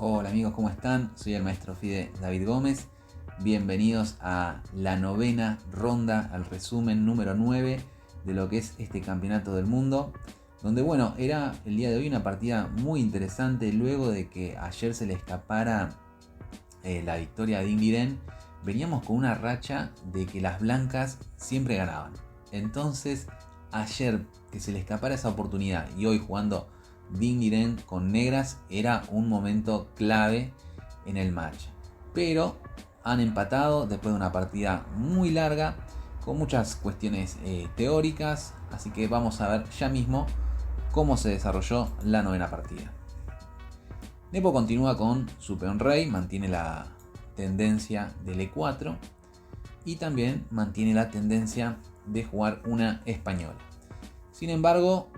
Hola amigos, ¿cómo están? Soy el maestro FIDE David Gómez. Bienvenidos a la novena ronda, al resumen número 9 de lo que es este campeonato del mundo. Donde era el día de hoy una partida muy interesante luego de que ayer se le escapara la victoria de Ding Liren. Veníamos con una racha de que las blancas siempre ganaban. Entonces ayer que se le escapara esa oportunidad y hoy jugando Ding Liren con negras era un momento clave en el match. Pero han empatado después de una partida muy larga con muchas cuestiones teóricas. Así que vamos a ver ya mismo cómo se desarrolló la novena partida. Nepo continúa con su peón rey, mantiene la tendencia del E4 y también mantiene la tendencia de jugar una española. Sin embargo,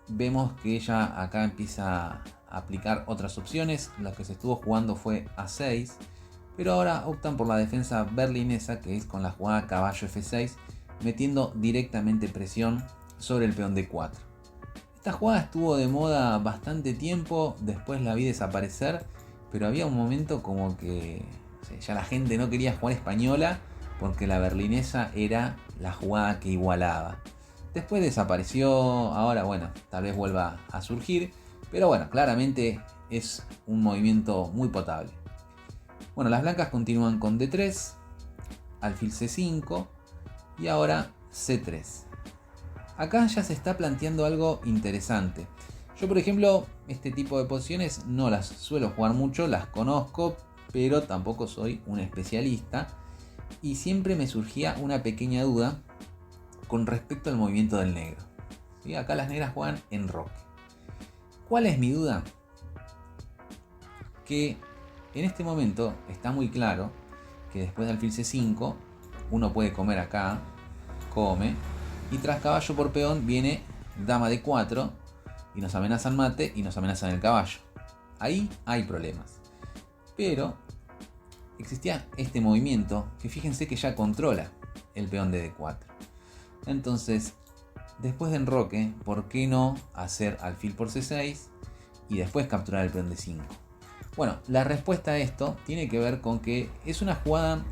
vemos que ella acá empieza a aplicar otras opciones. Lo que se estuvo jugando fue A6, pero ahora optan por la defensa berlinesa, que es con la jugada caballo F6, metiendo directamente presión sobre el peón D4. Esta jugada estuvo de moda bastante tiempo, después la vi desaparecer, pero había un momento como que ya la gente no quería jugar española porque la berlinesa era la jugada que igualaba. Después desapareció, ahora tal vez vuelva a surgir, pero claramente es un movimiento muy potable. Las blancas continúan con D3, alfil C5 y ahora C3. Acá ya se está planteando algo interesante. Yo, por ejemplo, este tipo de posiciones no las suelo jugar mucho, las conozco, pero tampoco soy un especialista. Y siempre me surgía una pequeña duda con respecto al movimiento del negro. ¿Sí? Acá las negras juegan en roque. ¿Cuál es mi duda? Que en este momento está muy claro que después de alfil C5 uno puede comer acá, come, y tras caballo por peón viene dama D4 y nos amenazan mate y nos amenazan el caballo. Ahí hay problemas. Pero existía este movimiento que fíjense que ya controla el peón de D4. Entonces, después de enroque, ¿por qué no hacer alfil por C6 y después capturar el peón D5? La respuesta a esto tiene que ver con que es una jugada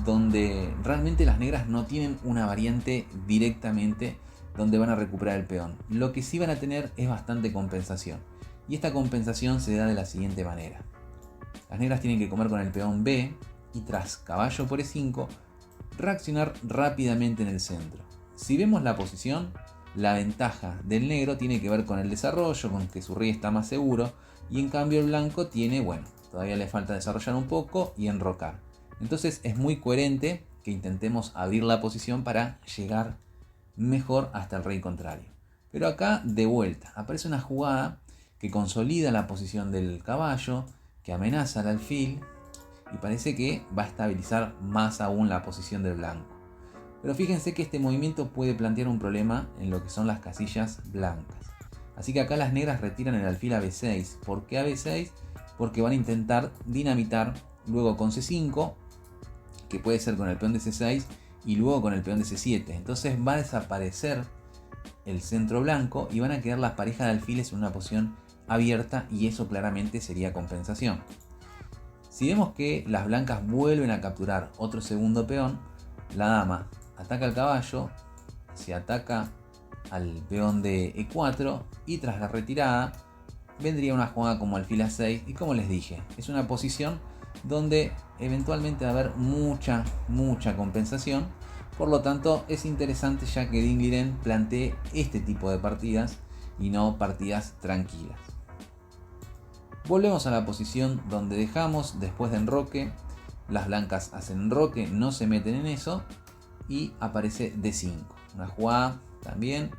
donde realmente las negras no tienen una variante directamente donde van a recuperar el peón. Lo que sí van a tener es bastante compensación. Y esta compensación se da de la siguiente manera. Las negras tienen que comer con el peón B y tras caballo por E5 reaccionar rápidamente en el centro. Si vemos la posición, la ventaja del negro tiene que ver con el desarrollo, con que su rey está más seguro, y en cambio el blanco tiene, todavía le falta desarrollar un poco y enrocar. Entonces es muy coherente que intentemos abrir la posición para llegar mejor hasta el rey contrario. Pero acá, de vuelta, aparece una jugada que consolida la posición del caballo, que amenaza al alfil y parece que va a estabilizar más aún la posición del blanco. Pero fíjense que este movimiento puede plantear un problema en lo que son las casillas blancas. Así que acá las negras retiran el alfil a B6. ¿Por qué a B6? Porque van a intentar dinamitar luego con C5, que puede ser con el peón de C6 y luego con el peón de C7. Entonces va a desaparecer el centro blanco y van a quedar las parejas de alfiles en una posición abierta, y eso claramente sería compensación. Si vemos que las blancas vuelven a capturar otro segundo peón, la dama ataca al caballo, se ataca al peón de E4 y tras la retirada vendría una jugada como alfil A6, y como les dije, es una posición donde eventualmente va a haber mucha compensación. Por lo tanto es interesante ya que Ding Liren plantee este tipo de partidas y no partidas tranquilas. Volvemos a la posición donde dejamos después de enroque. Las blancas hacen enroque, no se meten en eso y aparece D5. Una jugada también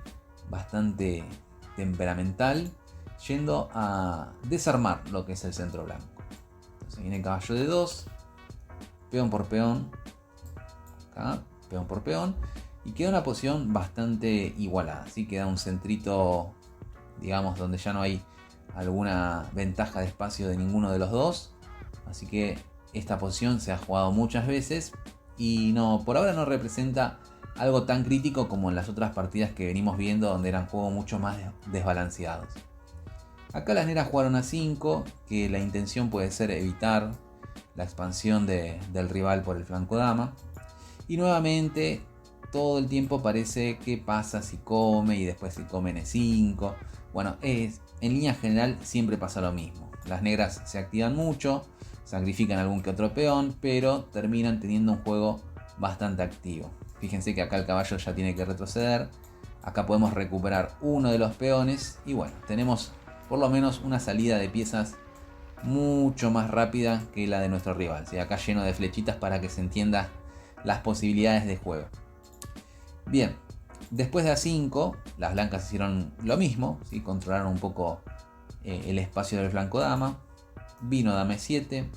bastante temperamental, yendo a desarmar lo que es el centro blanco. Entonces viene caballo D2, peón por peón, acá, peón por peón, y queda una posición bastante igualada. Así queda un centrito, digamos, donde ya no hay alguna ventaja de espacio de ninguno de los dos. Así que esta posición se ha jugado muchas veces y por ahora no representa algo tan crítico como en las otras partidas que venimos viendo, donde eran juegos mucho más desbalanceados. Acá las negras jugaron A5, que la intención puede ser evitar la expansión del rival por el flanco dama. Y nuevamente todo el tiempo parece que pasa si come y después si come en E5. Bueno, en línea general siempre pasa lo mismo. Las negras se activan mucho, sacrifican algún que otro peón, pero terminan teniendo un juego bastante activo. Fíjense que acá el caballo ya tiene que retroceder. Acá podemos recuperar uno de los peones y bueno, tenemos por lo menos una salida de piezas mucho más rápida que la de nuestro rival. ¿Sí? Acá lleno de flechitas para que se entienda las posibilidades de juego. Bien, después de A5, las blancas hicieron lo mismo, ¿sí? Controlaron un poco el espacio del flanco dama. Vino dama E7,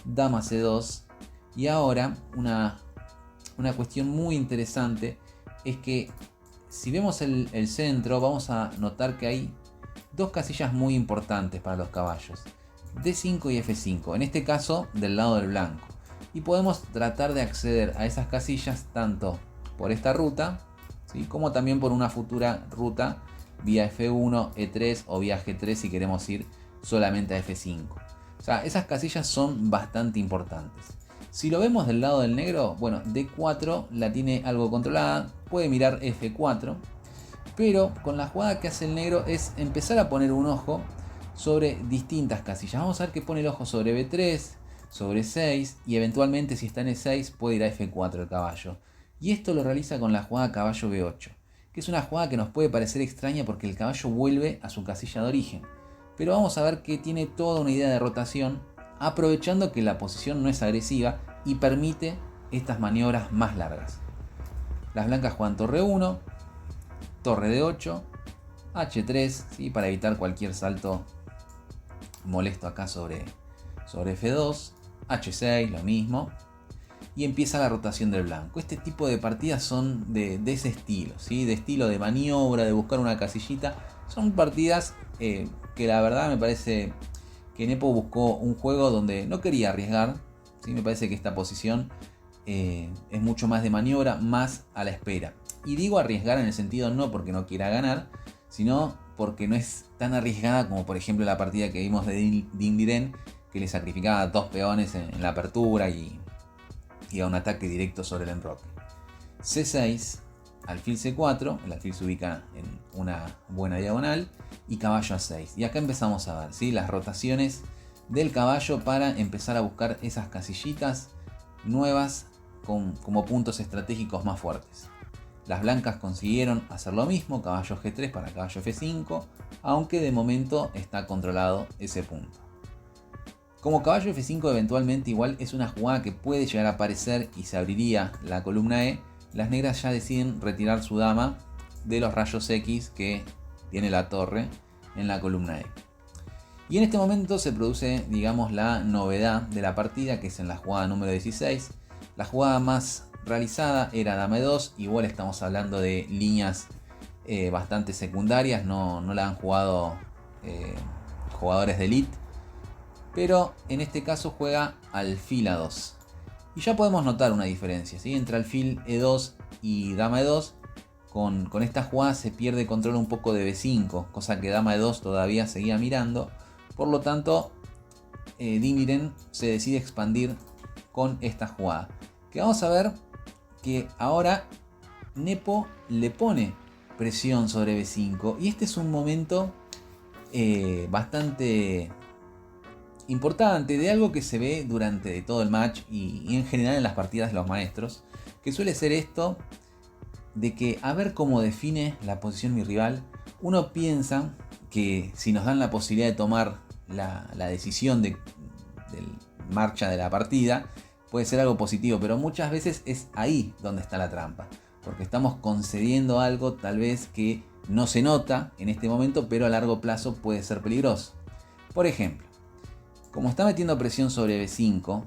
dama C2 y ahora una cuestión muy interesante es que si vemos el centro vamos a notar que hay dos casillas muy importantes para los caballos, D5 y F5, en este caso del lado del blanco. Y podemos tratar de acceder a esas casillas tanto por esta ruta, ¿sí? Como también por una futura ruta vía F1, E3 o vía G3 si queremos ir solamente a F5. O sea, esas casillas son bastante importantes. Si lo vemos del lado del negro, bueno, D4 la tiene algo controlada, puede mirar F4, pero con la jugada que hace el negro es empezar a poner un ojo sobre distintas casillas. Vamos a ver que pone el ojo sobre B3, sobre 6 y eventualmente si está en E6 puede ir a F4 el caballo. Y esto lo realiza con la jugada caballo B8, que es una jugada que nos puede parecer extraña porque el caballo vuelve a su casilla de origen. Pero vamos a ver que tiene toda una idea de rotación, aprovechando que la posición no es agresiva y permite estas maniobras más largas. Las blancas juegan torre 1, torre D8, H3, ¿sí? Para evitar cualquier salto molesto acá sobre F2, H6, lo mismo. Y empieza la rotación del blanco. Este tipo de partidas son de ese estilo, ¿sí? De estilo de maniobra, de buscar una casillita. Son partidas que la verdad me parece que Nepo buscó un juego donde no quería arriesgar, ¿sí? Me parece que esta posición es mucho más de maniobra, más a la espera. Y digo arriesgar en el sentido no porque no quiera ganar, sino porque no es tan arriesgada como por ejemplo la partida que vimos de Ding Liren, que le sacrificaba 2 peones en la apertura y a un ataque directo sobre el enroque. C6, alfil C4, el alfil se ubica en una buena diagonal, y caballo A6. Y acá empezamos a ver, ¿sí? Las rotaciones del caballo para empezar a buscar esas casillitas nuevas como puntos estratégicos más fuertes. Las blancas consiguieron hacer lo mismo, caballo G3 para caballo F5, aunque de momento está controlado ese punto. Como caballo F5 eventualmente igual es una jugada que puede llegar a aparecer y se abriría la columna E, las negras ya deciden retirar su dama de los rayos X que tiene la torre en la columna E. Y en este momento se produce, digamos, la novedad de la partida, que es en la jugada número 16. La jugada más realizada era dama E2, igual estamos hablando de líneas bastante secundarias, no la han jugado jugadores de elite. Pero en este caso juega alfil A2. Y ya podemos notar una diferencia, ¿sí? Entre alfil E2 y dama E2. Con esta jugada se pierde control un poco de B5, cosa que dama E2 todavía seguía mirando. Por lo tanto, Ding Liren se decide expandir con esta jugada. Que vamos a ver que ahora Nepo le pone presión sobre B5. Y este es un momento bastante importante de algo que se ve durante todo el match y en general en las partidas de los maestros, que suele ser esto de que a ver cómo define la posición mi rival. Uno piensa que si nos dan la posibilidad de tomar la decisión de marcha de la partida puede ser algo positivo, pero muchas veces es ahí donde está la trampa, porque estamos concediendo algo tal vez que no se nota en este momento, pero a largo plazo puede ser peligroso. Por ejemplo, como está metiendo presión sobre B5,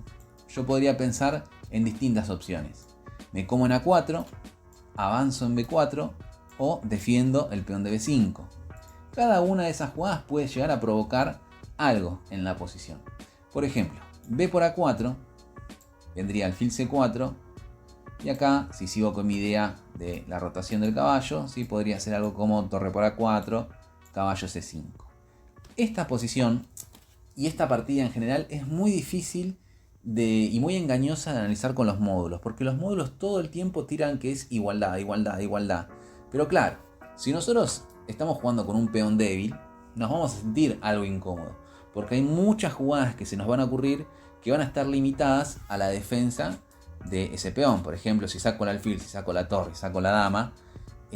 yo podría pensar en distintas opciones. Me como en A4, avanzo en B4 o defiendo el peón de B5. Cada una de esas jugadas puede llegar a provocar algo en la posición. Por ejemplo, B por A4, vendría alfil C4, y acá, si sigo con mi idea de la rotación del caballo, ¿sí? Podría ser algo como torre por A4, caballo C5. Esta posición y esta partida en general es muy difícil y muy engañosa de analizar con los módulos, porque los módulos todo el tiempo tiran que es igualdad, igualdad, igualdad. Pero claro, si nosotros estamos jugando con un peón débil, nos vamos a sentir algo incómodo, porque hay muchas jugadas que se nos van a ocurrir que van a estar limitadas a la defensa de ese peón. Por ejemplo, si saco el alfil, si saco la torre, si saco la dama,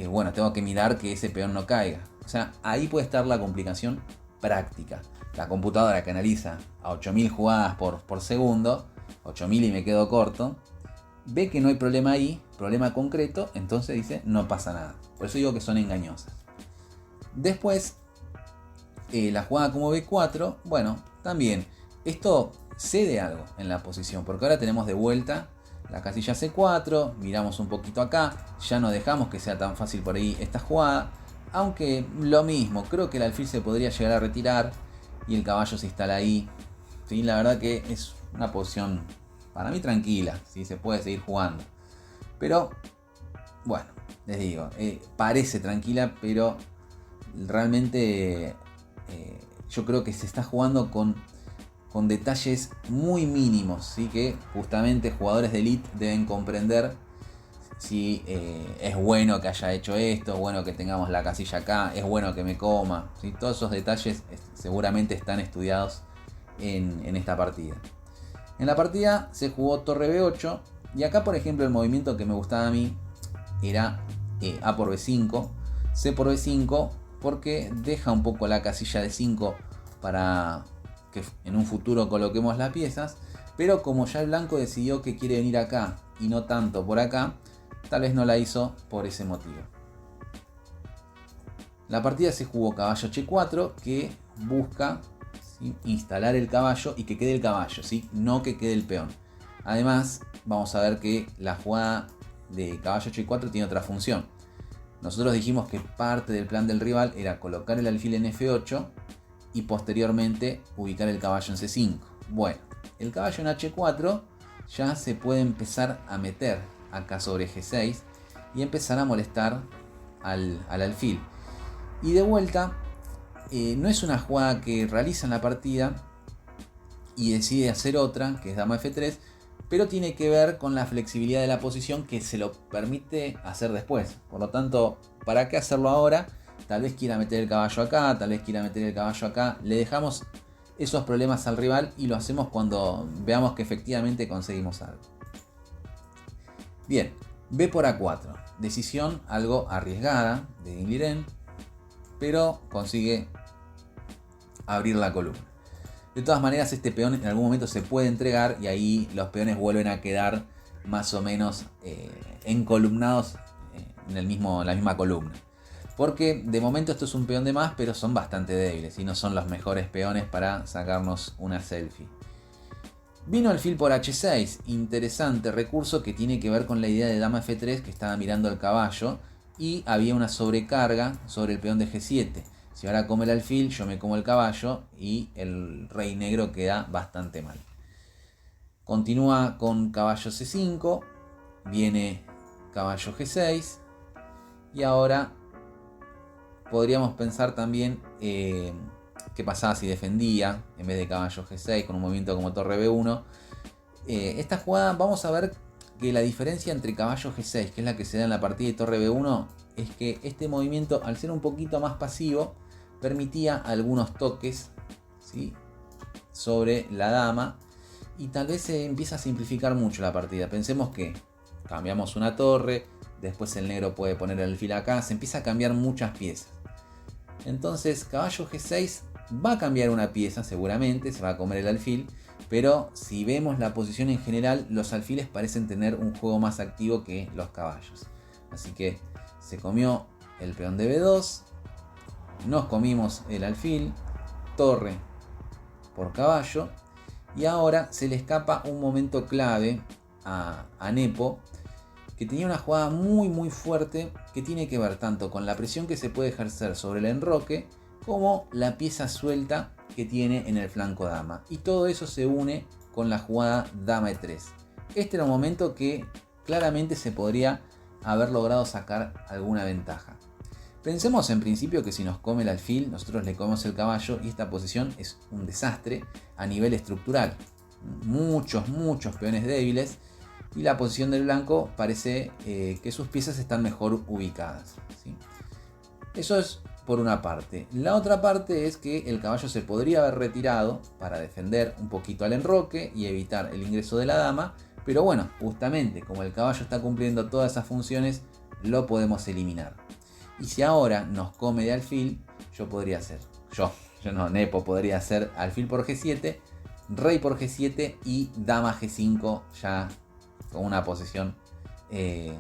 bueno, tengo que mirar que ese peón no caiga. O sea, ahí puede estar la complicación práctica. La computadora que analiza a 8000 jugadas por segundo, 8000 y me quedo corto, ve que no hay problema ahí, problema concreto, entonces dice no pasa nada. Por eso digo que son engañosas. Después, la jugada como B4, bueno, también esto cede algo en la posición, porque ahora tenemos de vuelta la casilla C4, miramos un poquito acá, ya no dejamos que sea tan fácil por ahí esta jugada, aunque lo mismo, creo que el alfil se podría llegar a retirar y el caballo se instala ahí. ¿Sí? La verdad que es una posición para mí tranquila, ¿sí? Se puede seguir jugando. Pero, bueno, les digo, parece tranquila, pero realmente yo creo que se está jugando con detalles muy mínimos, ¿sí? Que justamente jugadores de elite deben comprender si es bueno que haya hecho esto, es bueno que tengamos la casilla acá, es bueno que me coma, ¿sí? Todos esos detalles seguramente están estudiados en esta partida. En la partida se jugó torre B8 y acá por ejemplo el movimiento que me gustaba a mí era A por B5, C por B5, porque deja un poco la casilla de 5 para que en un futuro coloquemos las piezas, pero como ya el blanco decidió que quiere venir acá y no tanto por acá, tal vez no la hizo por ese motivo. La partida se jugó caballo H4, que busca, ¿sí?, instalar el caballo y que quede el caballo, ¿sí?, no que quede el peón. Además, vamos a ver que la jugada de caballo H4 tiene otra función. Nosotros dijimos que parte del plan del rival era colocar el alfil en F8 y posteriormente ubicar el caballo en C5. Bueno, el caballo en H4 ya se puede empezar a meter acá sobre G6 y empezar a molestar al alfil. Y de vuelta, no es una jugada que realiza en la partida y decide hacer otra, que es dama F3, pero tiene que ver con la flexibilidad de la posición que se lo permite hacer después. Por lo tanto, ¿para qué hacerlo ahora? Tal vez quiera meter el caballo acá, tal vez quiera meter el caballo acá. Le dejamos esos problemas al rival y lo hacemos cuando veamos que efectivamente conseguimos algo. Bien, B por A4. Decisión algo arriesgada de Liren, pero consigue abrir la columna. De todas maneras, este peón en algún momento se puede entregar y ahí los peones vuelven a quedar más o menos encolumnados en la misma columna. Porque de momento esto es un peón de más, pero son bastante débiles y no son los mejores peones para sacarnos una selfie. Vino alfil por H6, interesante recurso que tiene que ver con la idea de dama F3 que estaba mirando al caballo y había una sobrecarga sobre el peón de G7. Si ahora come el alfil, yo me como el caballo y el rey negro queda bastante mal. Continúa con caballo C5, viene caballo G6 y ahora podríamos pensar también qué pasaba si defendía en vez de caballo G6 con un movimiento como torre B1. Esta jugada vamos a ver que la diferencia entre caballo G6, que es la que se da en la partida de torre B1, es que este movimiento, al ser un poquito más pasivo, permitía algunos toques, ¿sí?, sobre la dama y tal vez se empieza a simplificar mucho la partida. Pensemos que cambiamos una torre, después el negro puede poner el alfil acá, se empieza a cambiar muchas piezas. Entonces caballo G6 va a cambiar una pieza seguramente, se va a comer el alfil, pero si vemos la posición en general, los alfiles parecen tener un juego más activo que los caballos. Así que se comió el peón de B2, nos comimos el alfil, torre por caballo, y ahora se le escapa un momento clave a Nepo, que tenía una jugada muy fuerte que tiene que ver tanto con la presión que se puede ejercer sobre el enroque como la pieza suelta que tiene en el flanco dama, y todo eso se une con la jugada dama E3. Este era un momento que claramente se podría haber logrado sacar alguna ventaja. Pensemos en principio que si nos come el alfil, nosotros le comemos el caballo y esta posición es un desastre a nivel estructural. Muchos peones débiles y la posición del blanco parece que sus piezas están mejor ubicadas, ¿sí? Eso es por una parte. La otra parte es que el caballo se podría haber retirado para defender un poquito al enroque y evitar el ingreso de la dama, pero bueno, justamente como el caballo está cumpliendo todas esas funciones, lo podemos eliminar. Y si ahora nos come de alfil, Nepo podría hacer alfil por G7, rey por G7 y dama G5 ya con una posición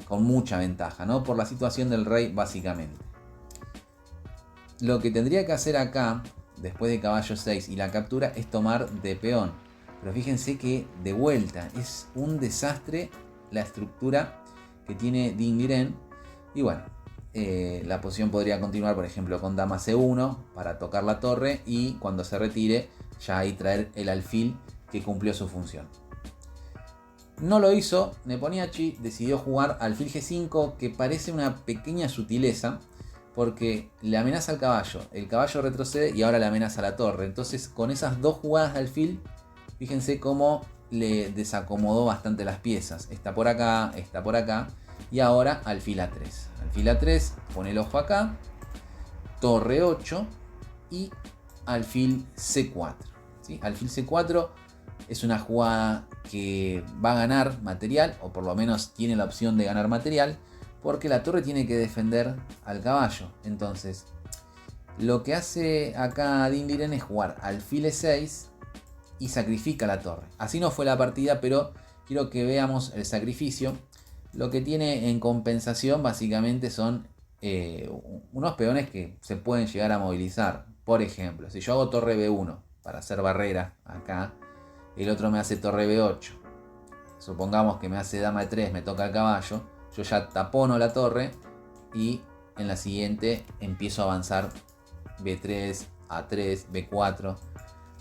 con mucha ventaja, ¿no? Por la situación del rey básicamente. Lo que tendría que hacer acá, después de caballo 6 y la captura, es tomar de peón. Pero fíjense que de vuelta es un desastre la estructura que tiene Ding Liren. Y bueno, la posición podría continuar, por ejemplo, con dama C1 para tocar la torre y cuando se retire ya ahí traer el alfil que cumplió su función. No lo hizo, Nepomniachtchi decidió jugar alfil G5, que parece una pequeña sutileza porque le amenaza al caballo, el caballo retrocede y ahora le amenaza a la torre. Entonces con esas dos jugadas de alfil, fíjense cómo le desacomodó bastante las piezas. Está por acá y ahora alfil A3. Alfil A3, pone el ojo acá, torre 8 y alfil C4. ¿Sí? Alfil C4 es una jugada que va a ganar material, o por lo menos tiene la opción de ganar material, porque la torre tiene que defender al caballo. Entonces, lo que hace acá Ding Liren es jugar alfil E6 y sacrifica la torre. Así no fue la partida, pero quiero que veamos el sacrificio. Lo que tiene en compensación básicamente son unos peones que se pueden llegar a movilizar. Por ejemplo, si yo hago torre B1 para hacer barrera acá, el otro me hace torre B8. Supongamos que me hace dama E3, me toca el caballo. Yo ya tapono la torre y en la siguiente empiezo a avanzar B3, A3, B4.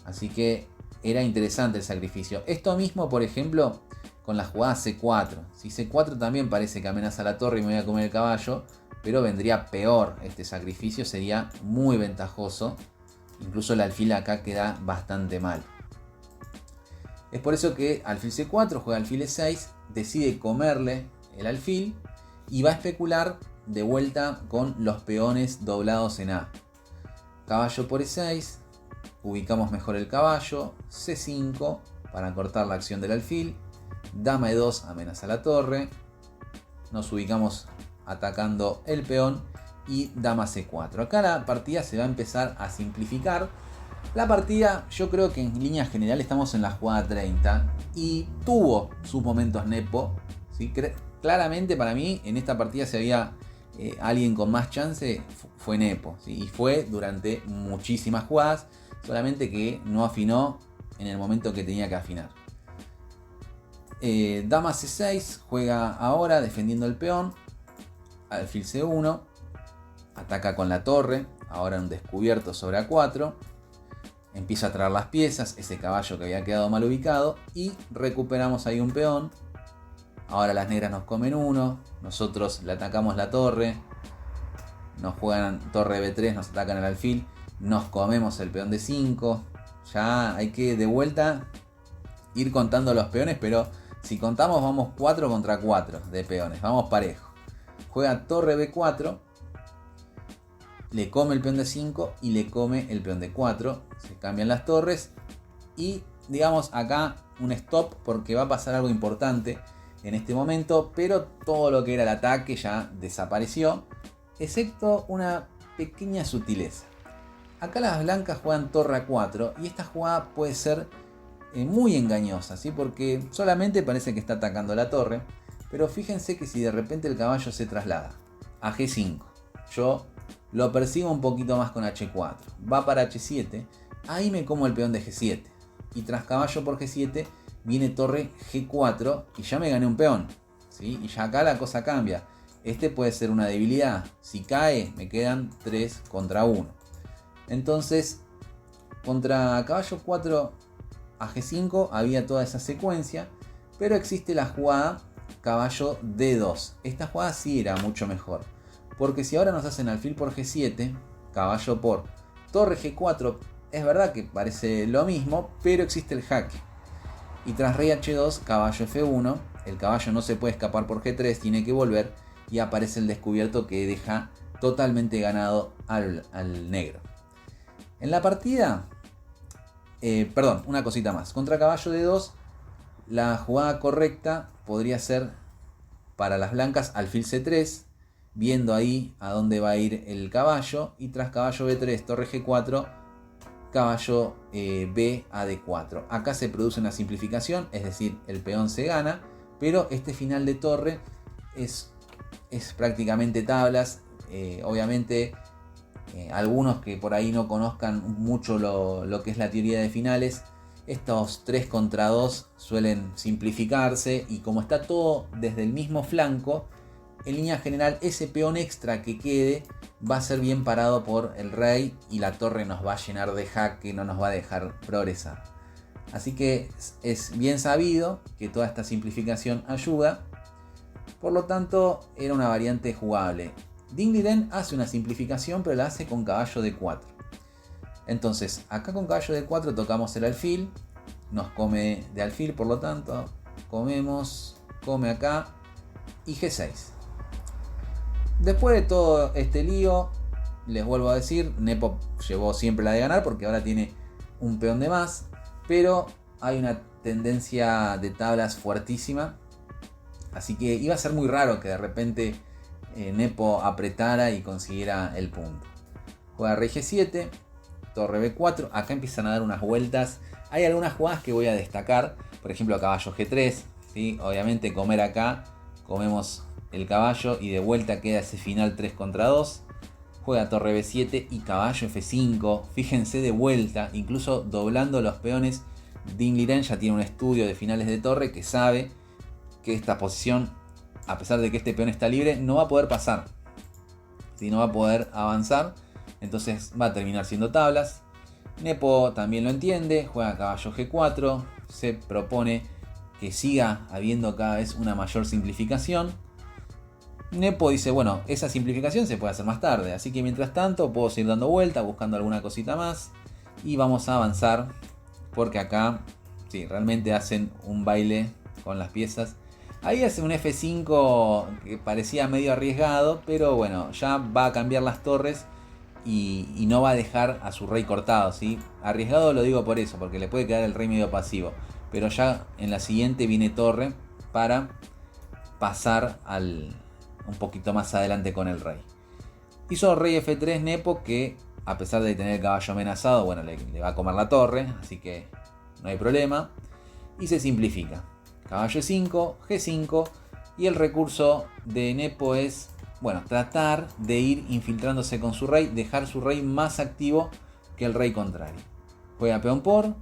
Así que era interesante el sacrificio. Esto mismo, por ejemplo, con la jugada C4. Si C4 también parece que amenaza la torre y me voy a comer el caballo, pero vendría peor este sacrificio, sería muy ventajoso. Incluso el alfil acá queda bastante mal. Es por eso que alfil C4 juega alfil E6, decide comerle el alfil y va a especular de vuelta con los peones doblados en A. Caballo por E6, ubicamos mejor el caballo, C5 para cortar la acción del alfil, dama E2 amenaza la torre, nos ubicamos atacando el peón y dama C4. Acá la partida se va a empezar a simplificar. La partida, yo creo que en línea general estamos en la jugada 30 y tuvo sus momentos Nepo, ¿sí? Claramente para mí en esta partida si había alguien con más chance fue Nepo, ¿sí? Y fue durante muchísimas jugadas, solamente que no afinó en el momento que tenía que afinar. Dama C6 juega ahora defendiendo el peón, alfil C1, ataca con la torre, ahora un descubierto sobre A4, empieza a traer las piezas, ese caballo que había quedado mal ubicado y recuperamos ahí un peón. Ahora las negras nos comen uno, nosotros le atacamos la torre, nos juegan torre B3, nos atacan el alfil, nos comemos el peón de 5. Ya hay que de vuelta ir contando los peones, pero si contamos vamos 4 contra 4 de peones, vamos parejo. Juega torre B4, le come el peón de 5 y le come el peón de 4, se cambian las torres y digamos acá un stop porque va a pasar algo importante en este momento, pero todo lo que era el ataque ya desapareció, excepto una pequeña sutileza. Acá las blancas juegan torre A4 y esta jugada puede ser muy engañosa, ¿sí? Porque solamente parece que está atacando la torre, pero fíjense que si de repente el caballo se traslada a G5, yo lo persigo un poquito más con H4, va para H7, ahí me como el peón de G7 y tras caballo por G7 viene torre G4 y ya me gané un peón, ¿sí? Y ya acá la cosa cambia. Este puede ser una debilidad. Si cae, me quedan 3 contra 1. Entonces, contra caballo 4 a G5 había toda esa secuencia, pero existe la jugada caballo D2. Esta jugada sí era mucho mejor, Porque si ahora nos hacen alfil por G7, caballo por torre G4, es verdad que parece lo mismo, pero existe el jaque. Y tras rey H2, caballo F1, el caballo no se puede escapar por G3, tiene que volver y aparece el descubierto que deja totalmente ganado al negro. En la partida, una cosita más. Contra caballo D2, la jugada correcta podría ser para las blancas alfil C3, viendo ahí a dónde va a ir el caballo, y tras caballo B3, torre G4, caballo B a D4. Acá se produce una simplificación, es decir, el peón se gana, pero este final de torre es prácticamente tablas. Obviamente algunos que por ahí no conozcan mucho lo que es la teoría de finales, estos 3 contra 2 suelen simplificarse, y como está todo desde el mismo flanco, en línea general ese peón extra que quede va a ser bien parado por el rey y la torre nos va a llenar de jaque, no nos va a dejar progresar. Así que es bien sabido que toda esta simplificación ayuda. Por lo tanto, era una variante jugable. Ding Liren hace una simplificación, pero la hace con caballo D4. Entonces, acá con caballo D4 tocamos el alfil. Nos come de alfil, por lo tanto, come acá y G6. Después de todo este lío, les vuelvo a decir, Nepo llevó siempre la de ganar porque ahora tiene un peón de más, pero hay una tendencia de tablas fuertísima, así que iba a ser muy raro que de repente Nepo apretara y consiguiera el punto. Juega rey G7, torre B4, acá empiezan a dar unas vueltas. Hay algunas jugadas que voy a destacar, por ejemplo caballo G3, ¿sí? Obviamente comer acá, comemos el caballo y de vuelta queda ese final 3 contra 2. Juega torre B7 y caballo F5. Fíjense de vuelta, incluso doblando los peones. Ding Liren ya tiene un estudio de finales de torre que sabe que esta posición, a pesar de que este peón está libre, no va a poder pasar, ¿sí? No va a poder avanzar, entonces va a terminar siendo tablas. Nepo también lo entiende, juega caballo G4, se propone que siga habiendo cada vez una mayor simplificación. Nepo dice, bueno, esa simplificación se puede hacer más tarde, así que mientras tanto puedo seguir dando vueltas, buscando alguna cosita más, y vamos a avanzar, porque acá sí, realmente hacen un baile con las piezas. Ahí hace un F5 que parecía medio arriesgado, pero bueno, ya va a cambiar las torres y no va a dejar a su rey cortado, ¿sí? Arriesgado lo digo por eso, porque le puede quedar el rey medio pasivo, pero ya en la siguiente viene torre para pasar un poquito más adelante con el rey. Hizo rey F3 Nepo, que a pesar de tener el caballo amenazado, bueno, le va a comer la torre, así que no hay problema. Y se simplifica. Caballo E5, G5, y el recurso de Nepo es, bueno, tratar de ir infiltrándose con su rey, dejar su rey más activo que el rey contrario. Juega peón por,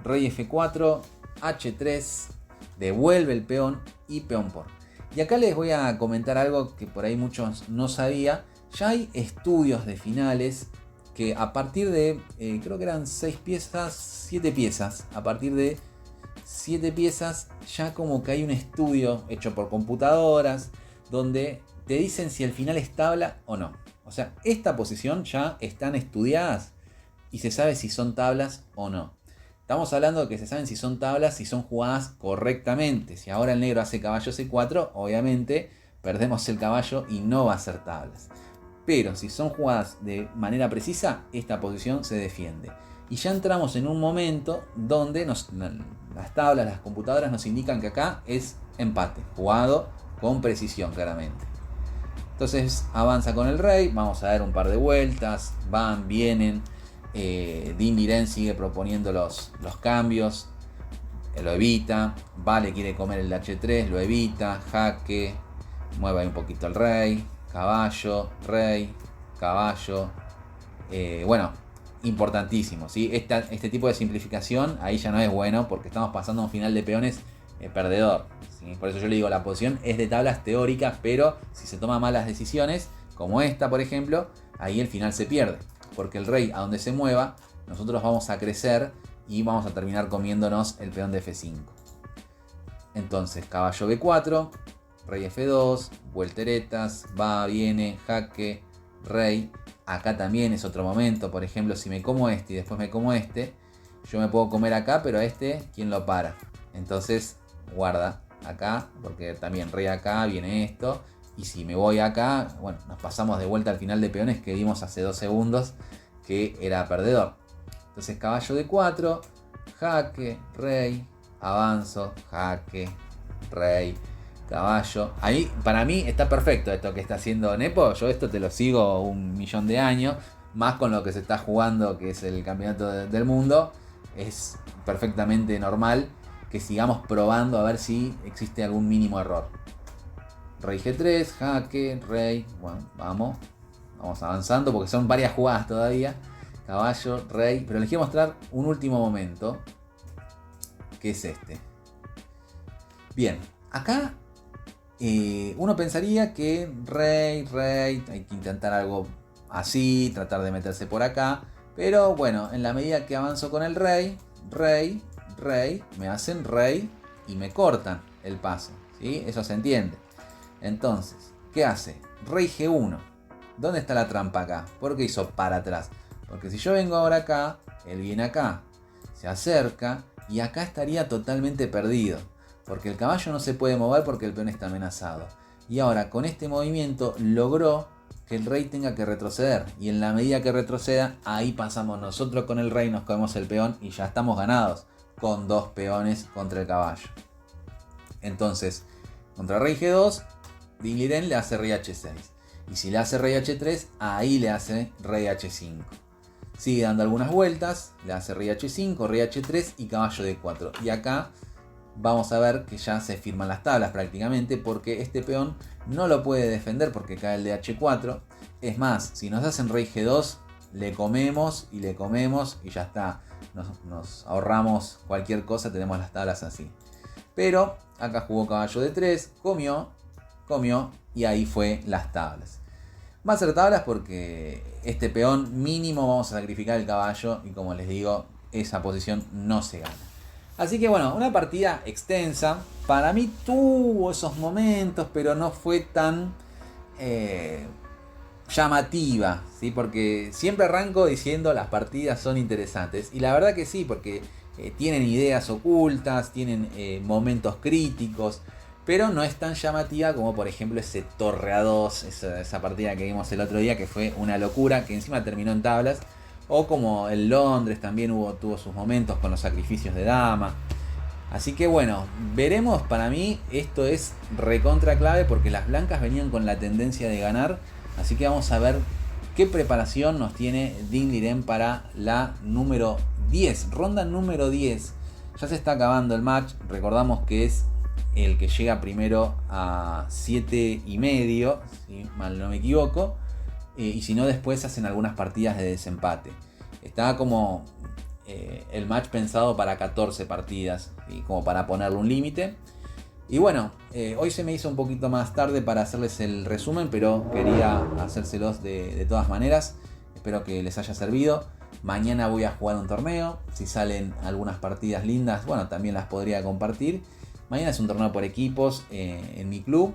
rey F4, H3, devuelve el peón y peón por. Y acá les voy a comentar algo que por ahí muchos no sabían. Ya hay estudios de finales que a partir de, creo que eran 7 piezas, a partir de 7 piezas ya como que hay un estudio hecho por computadoras donde te dicen si el final es tabla o no. O sea, esta posición ya están estudiadas y se sabe si son tablas o no. Estamos hablando de que se saben si son tablas, si son jugadas correctamente. Si ahora el negro hace caballo C4, obviamente perdemos el caballo y no va a ser tablas. Pero si son jugadas de manera precisa, esta posición se defiende. Y ya entramos en un momento donde las tablas, las computadoras nos indican que acá es empate, jugado con precisión claramente. Entonces avanza con el rey, vamos a dar un par de vueltas, van, vienen. Ding Liren sigue proponiendo los cambios, lo evita. Vale quiere comer el H3, lo evita. Jaque, mueve ahí un poquito el rey, caballo, rey, caballo. Bueno, importantísimo, ¿sí? Este tipo de simplificación ahí ya no es bueno porque estamos pasando a un final de peones perdedor, ¿sí? Por eso yo le digo, la posición es de tablas teóricas, pero si se toman malas decisiones, como esta por ejemplo, ahí el final se pierde. Porque el rey a donde se mueva, nosotros vamos a crecer y vamos a terminar comiéndonos el peón de F5. Entonces, caballo B4, rey F2, volteretas, va, viene, jaque, rey. Acá también es otro momento, por ejemplo, si me como este y después me como este, yo me puedo comer acá, pero a este, ¿quién lo para? Entonces, guarda acá, porque también rey acá, viene esto. Y si me voy acá, bueno, nos pasamos de vuelta al final de peones que vimos hace 2 segundos, que era perdedor. Entonces, caballo de 4, jaque, rey, avanzo, jaque, rey, caballo. Ahí, para mí, está perfecto esto que está haciendo Nepo. Yo esto te lo sigo 1.000.000 de años. Más con lo que se está jugando, que es el campeonato del mundo. Es perfectamente normal que sigamos probando a ver si existe algún mínimo error. Rey G3, jaque, rey. Bueno, vamos avanzando porque son varias jugadas todavía. Caballo, rey. Pero les quiero mostrar un último momento, que es este. Bien, acá uno pensaría que rey, hay que intentar algo así, tratar de meterse por acá. Pero bueno, en la medida que avanzo con el rey, me hacen rey y me cortan el paso, ¿sí? Eso se entiende. Entonces, ¿qué hace? Rey G1. ¿Dónde está la trampa acá? ¿Por qué hizo para atrás? Porque si yo vengo ahora acá, él viene acá, se acerca y acá estaría totalmente perdido. Porque el caballo no se puede mover porque el peón está amenazado. Y ahora con este movimiento logró que el rey tenga que retroceder. Y en la medida que retroceda, ahí pasamos nosotros con el rey, nos comemos el peón y ya estamos ganados. Con 2 peones contra el caballo. Entonces, contra rey G2, Ding Liren le hace rey H6. Y si le hace rey H3, ahí le hace rey H5. Sigue dando algunas vueltas, le hace rey H5, rey H3 y caballo D4. Y acá vamos a ver que ya se firman las tablas prácticamente, porque este peón no lo puede defender porque cae el de H4. Es más, si nos hacen rey G2, le comemos y ya está. Nos ahorramos cualquier cosa, tenemos las tablas así. Pero acá jugó caballo D3, comió y ahí fue las tablas. Va a ser tablas porque este peón mínimo vamos a sacrificar el caballo y como les digo, esa posición no se gana. Así que bueno, una partida extensa. Para mí tuvo esos momentos, pero no fue tan llamativa, ¿sí? Porque siempre arranco diciendo las partidas son interesantes. Y la verdad que sí, porque tienen ideas ocultas, tienen momentos críticos. Pero no es tan llamativa como por ejemplo ese Torre A2, esa partida que vimos el otro día que fue una locura, que encima terminó en tablas. O como el Londres también tuvo sus momentos con los sacrificios de dama. Así que bueno, veremos. Para mí esto es recontra clave porque las blancas venían con la tendencia de ganar. Así que vamos a ver qué preparación nos tiene Ding Liren para la número 10. Ronda número 10. Ya se está acabando el match. Recordamos que es el que llega primero a 7,5, si mal no me equivoco. Y si no, después hacen algunas partidas de desempate. Está como el match pensado para 14 partidas, ¿sí? Como para ponerle un límite. Y bueno, hoy se me hizo un poquito más tarde para hacerles el resumen, pero quería hacérselos de todas maneras. Espero que les haya servido. Mañana voy a jugar un torneo. Si salen algunas partidas lindas, bueno, también las podría compartir. Mañana es un torneo por equipos en mi club.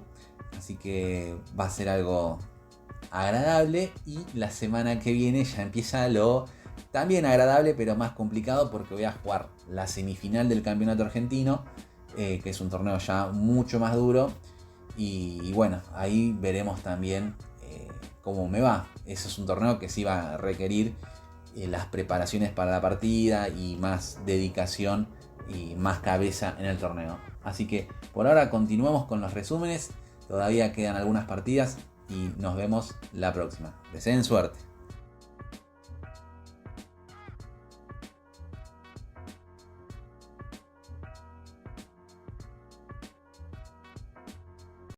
Así que va a ser algo agradable. Y la semana que viene ya empieza lo también agradable, pero más complicado, porque voy a jugar la semifinal del campeonato argentino, que es un torneo ya mucho más duro. Y bueno, ahí veremos también cómo me va. Eso es un torneo que sí va a requerir las preparaciones para la partida y más dedicación y más cabeza en el torneo. Así que por ahora continuamos con los resúmenes. Todavía quedan algunas partidas y nos vemos la próxima. Deseen suerte.